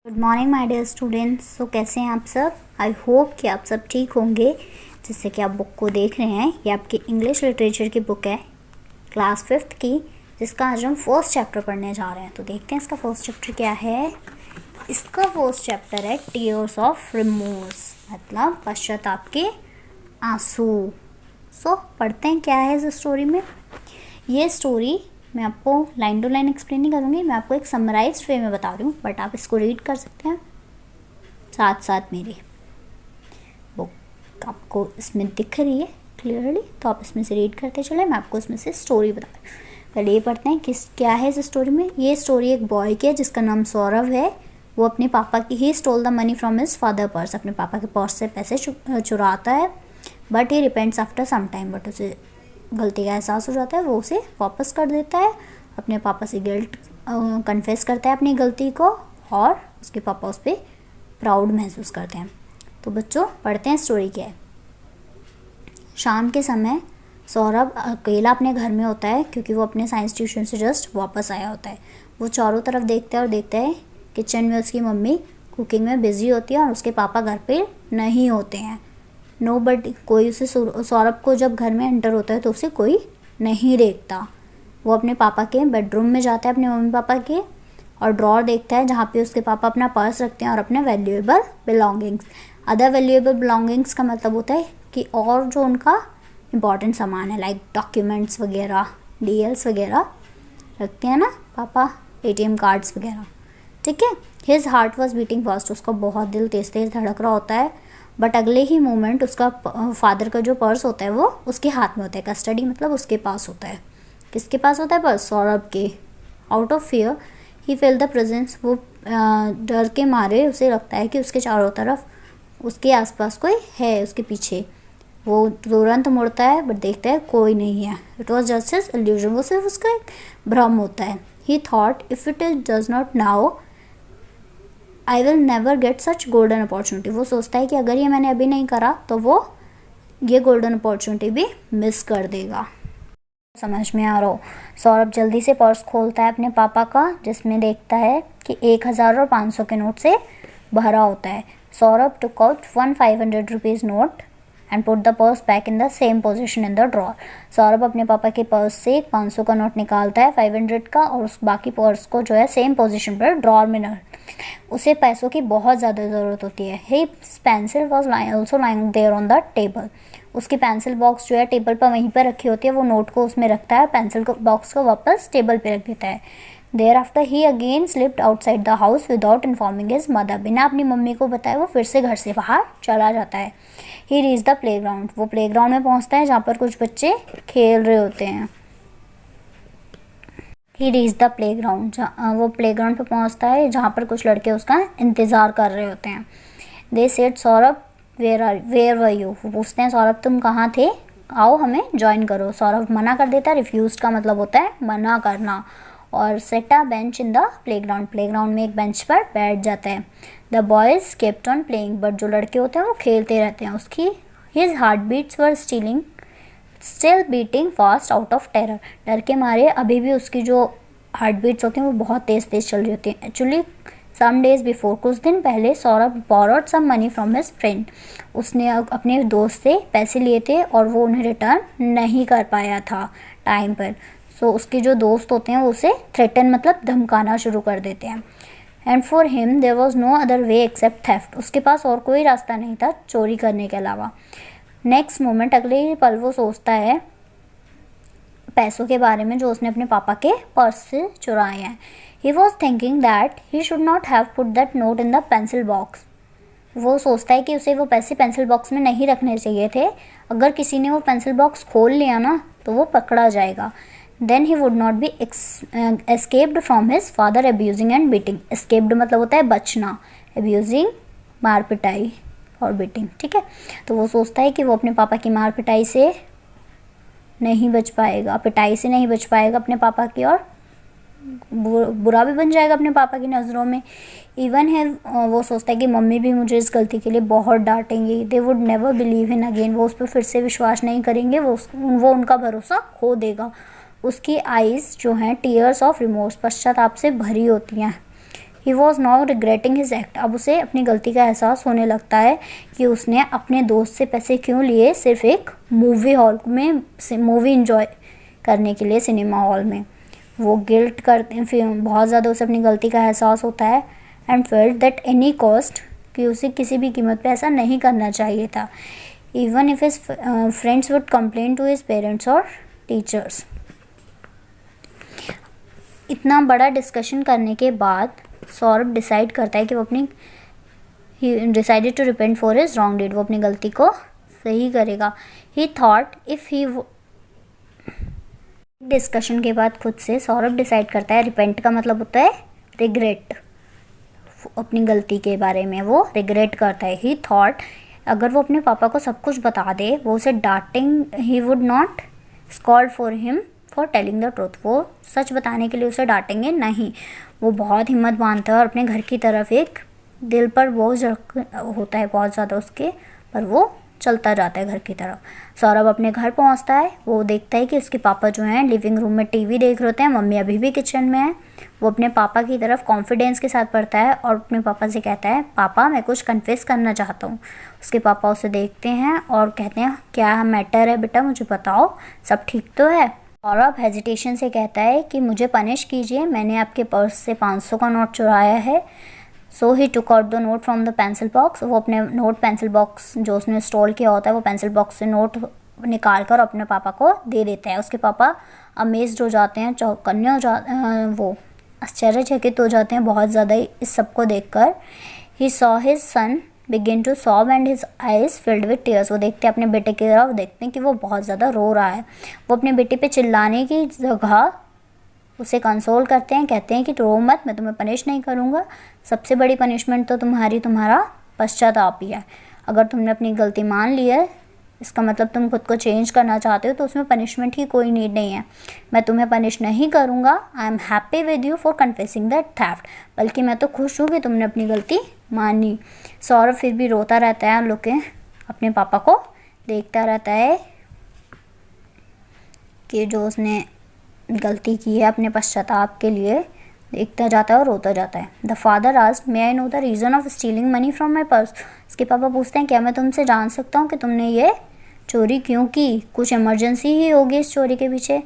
Good morning my dear students. So कैसे हैं आप सब? आई होप कि आप सब ठीक होंगे। जैसे कि आप बुक को देख रहे हैं, ये आपकी इंग्लिश लिटरेचर की बुक है क्लास 5th की, जिसका आज हम फर्स्ट चैप्टर पढ़ने जा रहे हैं। तो देखते हैं इसका फर्स्ट चैप्टर क्या है। इसका फर्स्ट चैप्टर है टीयर्स ऑफ रिमोर्स, मतलब पश्चाताप के आंसू। सो पढ़ते हैं क्या है इस स्टोरी में। ये स्टोरी मैं आपको लाइन टू लाइन एक्सप्लेन नहीं करूँगी, मैं आपको एक समराइज्ड वे में बता रही हूँ, बट आप इसको रीड कर सकते हैं साथ साथ मेरी बुक आपको इसमें दिख रही है क्लियरली, तो आप इसमें से रीड करते चले। मैं आपको इसमें से स्टोरी बता रही हूँ। पहले ये पढ़ते हैं क्या है इस स्टोरी में। ये स्टोरी एक बॉय की है जिसका नाम सौरभ है। वो अपने पापा की ही stole the money from his father purse, अपने पापा के पर्स से पैसे चुराता है। But he repents after some time, but उसे गलती का एहसास हो जाता है, वो उसे वापस कर देता है। अपने पापा से गिल्ट कन्फेस करता है अपनी गलती को, और उसके पापा उस पर प्राउड महसूस करते हैं। तो बच्चों पढ़ते हैं स्टोरी क्या है। शाम के समय सौरभ अकेला अपने घर में होता है, क्योंकि वो अपने साइंस ट्यूशन से जस्ट वापस आया होता है। वो चारों तरफ देखता है और देखता है किचन में उसकी मम्मी कुकिंग में बिजी होती है और उसके पापा घर पे नहीं होते हैं। नो बट कोई उसे सौरभ को जब घर में एंटर होता है तो उसे कोई नहीं देखता। वो अपने पापा के बेडरूम में जाता है, अपने मम्मी पापा के, और ड्रॉर देखता है जहाँ पे उसके पापा अपना पर्स रखते हैं और अपने valuable belongings. Other valuable belongings का मतलब होता है कि और जो उनका इम्पॉर्टेंट सामान है, लाइक डॉक्यूमेंट्स वगैरह, डीएल्स वगैरह रखते हैं ना पापा, एटीएम कार्ड्स वगैरह। ठीक है। His heart was beating fast, उसका बहुत दिल तेज तेज धड़क रहा होता है। बट अगले ही मोमेंट उसका फादर का जो पर्स होता है वो उसके हाथ में होता है। कस्टडी मतलब उसके पास होता है। किसके पास होता है पर्स? सौरभ के। Out of fear he fail the presence, वो डर के मारे उसे लगता है कि उसके चारों तरफ उसके आसपास कोई है, उसके पीछे। वो तुरंत मुड़ता है बट देखता है कोई नहीं है। It was just his illusion, वो सिर्फ उसका एक भ्रम होता है। ही thought if it is does not now I will never get such golden opportunity. वो सोचता है कि अगर ये मैंने अभी नहीं करा तो वो ये गोल्डन अपॉर्चुनिटी भी मिस कर देगा। समझ में आ रहा हो। सौरभ जल्दी से पर्स खोलता है अपने पापा का, जिसमें देखता है कि 1000 और 500 के नोट से भरा होता है। Saurabh took out 1 500 rupees note and put the purse back in the same position in the drawer. Saurabh अपने पापा के पर्स से एक 500 का नोट निकालता है, 500 का, और उस बाकी पर्स को जो है सेम पोजिशन पर ड्रॉर में न। उसे पैसों की बहुत ज़्यादा ज़रूरत होती है। His pencil was also lying there on the table. उसकी पेंसिल बॉक्स जो है टेबल पर वहीं पर रखी होती है। वो नोट को उसमें रखता है, पेंसिल को बॉक्स को वापस टेबल पे रख देता है। There after he again slipped outside the house without informing his mother. बिना अपनी मम्मी को बताए वो फिर से घर से बाहर चला जाता है। ही रीच द प्ले ग्राउंड, वो प्ले ग्राउंड में पहुँचता है जहाँ पर कुछ बच्चे खेल रहे होते हैं। ही रीच द प्ले ग्राउंड, वो प्ले ग्राउंड पर पहुँचता है जहाँ पर कुछ लड़के उसका इंतज़ार कर रहे होते हैं। They said Saurabh where were you, वो पूछते हैं सौरभ तुम कहाँ थे, आओ हमें ज्वाइन करो। सौरभ मना कर देता है। रिफ्यूज़ का मतलब होता है मना करना। और set a bench in the playground, playground में एक बेंच पर बैठ जाता है। The boys kept on playing, but जो लड़के होते हैं वो खेलते रहते हैं। उसकी his heart beats were still beating fast out of terror, डर के मारे अभी भी उसकी जो हार्ट बीट्स होती हैं वो बहुत तेज़ तेज़ चल रही होती हैं। एक्चुअली सम डेज़ बिफोर, कुछ दिन पहले, Saurabh borrowed some money from his friend, उसने अपने दोस्त से पैसे लिए थे और वो उन्हें रिटर्न नहीं कर पाया था टाइम पर। सो उसके जो दोस्त होते हैं वो उसे थ्रेटन मतलब धमकाना शुरू कर देते हैं। And for him there was no other way except theft, उसके पास और कोई रास्ता नहीं था चोरी करने के अलावा। नेक्स्ट मोमेंट, अगले ही पल वो सोचता है पैसों के बारे में जो उसने अपने पापा के पर्स से चुराए हैं। He was thinking that he should not have put that note in the pencil box. वो सोचता है कि उसे वो पैसे पेंसिल बॉक्स में नहीं रखने चाहिए थे। अगर किसी ने वो पेंसिल बॉक्स खोल लिया ना तो वो पकड़ा जाएगा। Then he would not be escaped from his father abusing and beating. Escaped मतलब होता है बचना, अब्यूजिंग मार पिटाई और बीटिंग। ठीक है। तो वो सोचता है कि वो अपने पापा की मार पिटाई से नहीं बच पाएगा, पिटाई से नहीं बच पाएगा अपने पापा की, और बुरा भी बन जाएगा अपने पापा की नज़रों में। इवन है वो सोचता है कि मम्मी भी मुझे इस गलती के लिए बहुत डांटेंगी। They would never believe in again, वो उस पर फिर से विश्वास नहीं करेंगे, वो उनका भरोसा खो देगा। उसकी आइज़ जो हैं टीयर्स ऑफ रिमोर्स, पश्चाताप से भरी होती हैं। He was now regretting his act, अब उसे अपनी गलती का एहसास होने लगता है कि उसने अपने दोस्त से पैसे क्यों लिए सिर्फ एक मूवी हॉल में मूवी इंजॉय करने के लिए सिनेमा हॉल में। वो गिल्ट करते हैं, फिर बहुत ज़्यादा उसे अपनी गलती का एहसास होता है and felt that any cost, कि उसे किसी भी कीमत पे ऐसा नहीं करना चाहिए था। Even if his friends would complain to his parents और टीचर्स। इतना बड़ा डिस्कशन करने के बाद सौरभ डिसाइड करता है कि वो अपनी ही decided to repent for his wrong deed, वो अपनी गलती को सही करेगा। He thought if he discussion के बाद खुद से सौरभ डिसाइड करता है, रिपेंट का मतलब होता है रिग्रेट, अपनी गलती के बारे में वो रिग्रेट करता है। ही थॉट अगर वो अपने पापा को सब कुछ बता दे, वो उसे डांटेंग, he would not scold for him for telling the truth, वो सच बताने के लिए उसे डांटेंगे नहीं। वो बहुत हिम्मत बांधता है और अपने घर की तरफ, एक दिल पर बोझ होता है बहुत ज़्यादा उसके, पर वो चलता जाता है घर की तरफ। सौरभ अपने घर पहुंचता है, वो देखता है कि उसके पापा जो हैं लिविंग रूम में टीवी देख रहे होते हैं, मम्मी अभी भी किचन में है। वो अपने पापा की तरफ कॉन्फिडेंस के साथ बढ़ता है और अपने पापा से कहता है, पापा मैं कुछ कन्फेस करना चाहता हूँ। उसके पापा उसे देखते हैं और कहते हैं, क्या मैटर है बेटा, मुझे बताओ, सब ठीक तो है। सौरभ हेजिटेशन से कहता है कि मुझे पनिश कीजिए, मैंने आपके पर्स से 500 का नोट चुराया है। So he took out the note from the pencil box, वो अपने नोट पेंसिल बॉक्स जो उसने स्टॉल किया होता है, वो पेंसिल बॉक्स से नोट निकाल कर अपने पापा को दे देता है। उसके पापा अमेज्ड हो जाते हैं, चौकन्ने हो वो आश्चर्यचकित हो जाते हैं बहुत ज़्यादा इस सब को देखकर। He saw his son begin to sob and his eyes filled with tears, वो देखते हैं अपने बेटे की तरफ, देखते हैं कि वो बहुत ज़्यादा रो रहा है। वो अपने बेटे पे चिल्लाने की जगह उसे कंसोल करते हैं, कहते हैं कि रो मत, मैं तुम्हें पनिश नहीं करूँगा, सबसे बड़ी पनिशमेंट तो तुम्हारा पश्चाताप ही है। अगर तुमने अपनी गलती मान ली है, इसका मतलब तुम खुद को चेंज करना चाहते हो, तो उसमें पनिशमेंट की कोई नीड नहीं है। मैं तुम्हें पनिश नहीं करूँगा, I am happy with you for confessing that theft, बल्कि मैं तो खुश हूँ कि तुमने अपनी गलती मानी। सौरभ फिर भी रोता रहता है, लोग अपने पापा को देखता रहता है कि जो उसने गलती की है अपने पश्चाताप के लिए, देखता जाता है और रोता जाता है। The father asked, may I know the reason of stealing money from my purse, इसके पापा पूछते हैं, क्या मैं तुमसे जान सकता हूँ कि तुमने ये चोरी क्यों की, कुछ इमरजेंसी ही होगी इस चोरी के पीछे।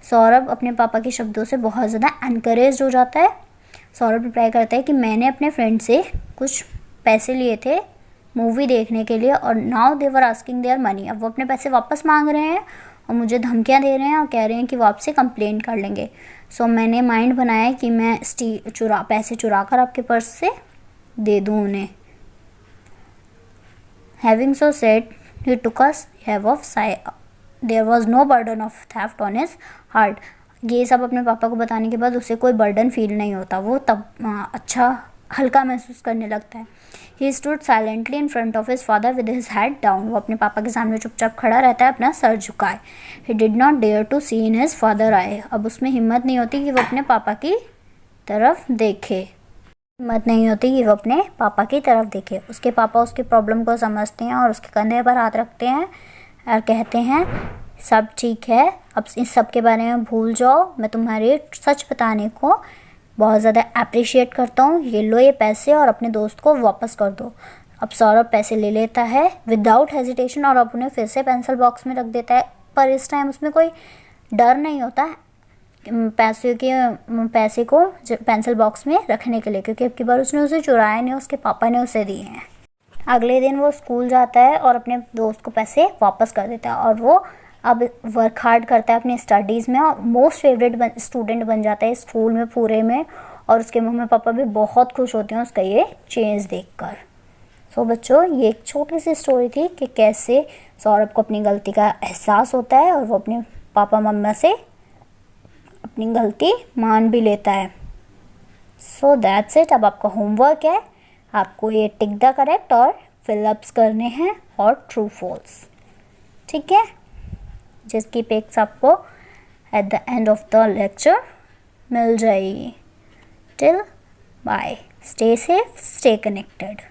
सौरभ अपने पापा के शब्दों से बहुत ज़्यादा एनकरेज हो जाता है। सौरभ रिप्लाई करता है कि मैंने अपने फ्रेंड से कुछ पैसे लिए थे मूवी देखने के लिए और now they were asking their money, अब वो अपने पैसे वापस मांग रहे हैं और मुझे धमकियां दे रहे हैं और कह रहे हैं कि वो आपसे कंप्लेंट कर लेंगे। सो मैंने माइंड बनाया है कि मैं पैसे चुरा कर आपके पर्स से दे दूँ उन्हें। Having so said he took a have of there was no burden of theft on his heart. ये सब अपने पापा को बताने के बाद उसे कोई बर्डन फील नहीं होता, वो तब अच्छा हल्का महसूस करने लगता है। He stood silently in front of his father with his head down, वो अपने पापा के सामने चुपचाप खड़ा रहता है, अपना सर झुकाए। He did not dare to see in his father eye, अब उसमें हिम्मत नहीं होती कि वो अपने पापा की तरफ देखे, हिम्मत नहीं होती कि वो अपने पापा की तरफ देखे। उसके पापा उसके प्रॉब्लम को समझते हैं और उसके कंधे पर हाथ रखते हैं और कहते हैं, सब ठीक है, अब इस सब के बारे में भूल जाओ, मैं तुम्हारे सच बताने को बहुत ज़्यादा अप्रिशिएट करता हूँ, ये लो ये पैसे और अपने दोस्त को वापस कर दो। अब सौरभ पैसे ले लेता है विदाउट हेजिटेशन और अब उन्हें फिर से पेंसिल बॉक्स में रख देता है, पर इस टाइम उसमें कोई डर नहीं होता पैसे को पेंसिल बॉक्स में रखने के लिए, क्योंकि अब की बार उसने उसे चुराया नहीं, उसके पापा ने उसे दिए हैं। अगले दिन वो स्कूल जाता है और अपने दोस्त को पैसे वापस कर देता है और वो अब वर्क हार्ड करता है अपनी स्टडीज़ में और मोस्ट फेवरेट स्टूडेंट बन जाता है स्कूल में पूरे में, और उसके मम्मी पापा भी बहुत खुश होते हैं उसका ये चेंज देखकर। सो बच्चों, ये एक छोटी सी स्टोरी थी कि कैसे सौरभ को अपनी गलती का एहसास होता है और वो अपने पापा मम्मा से अपनी गलती मान भी लेता है। So that's it. अब आपका होमवर्क है, आपको ये टिक द करेक्ट और फिलअप्स करने हैं और ट्रू फॉल्स, ठीक है, जिसकी पिक्स आपको at the end of the lecture मिल जाएगी। Till bye, stay safe, stay connected.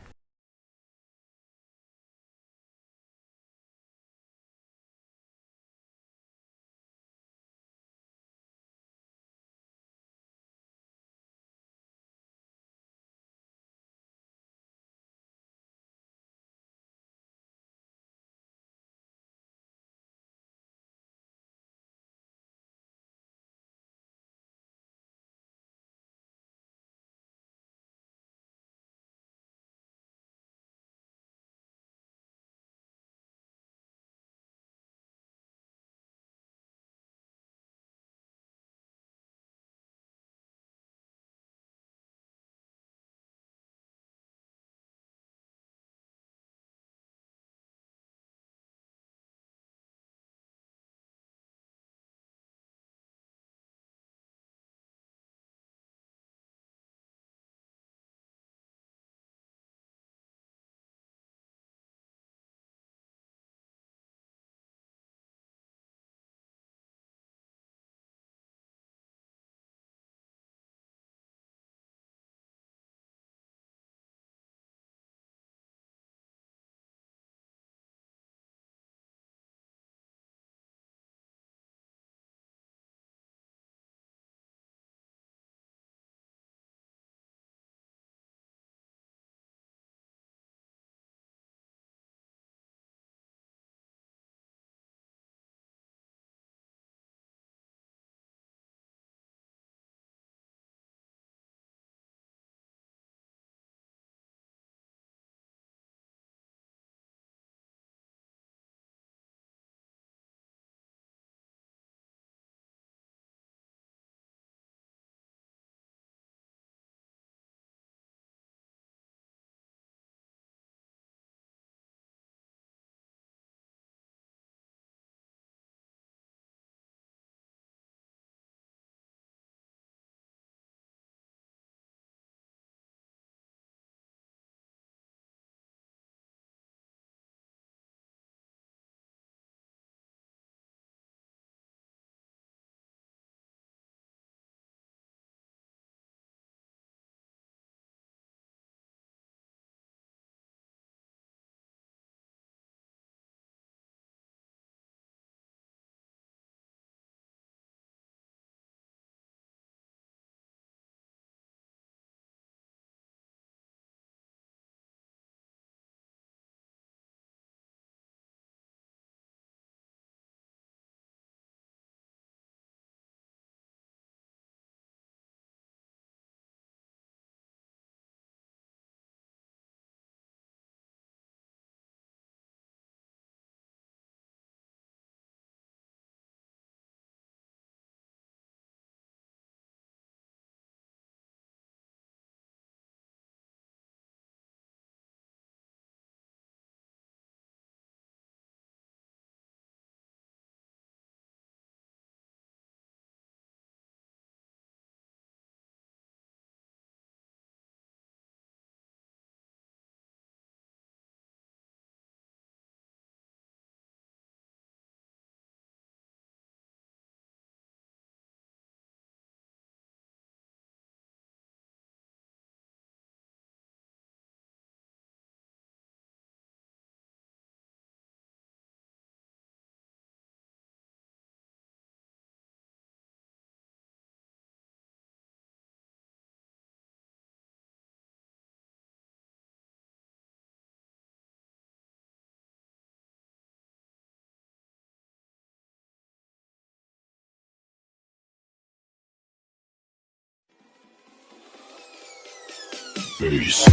Peace.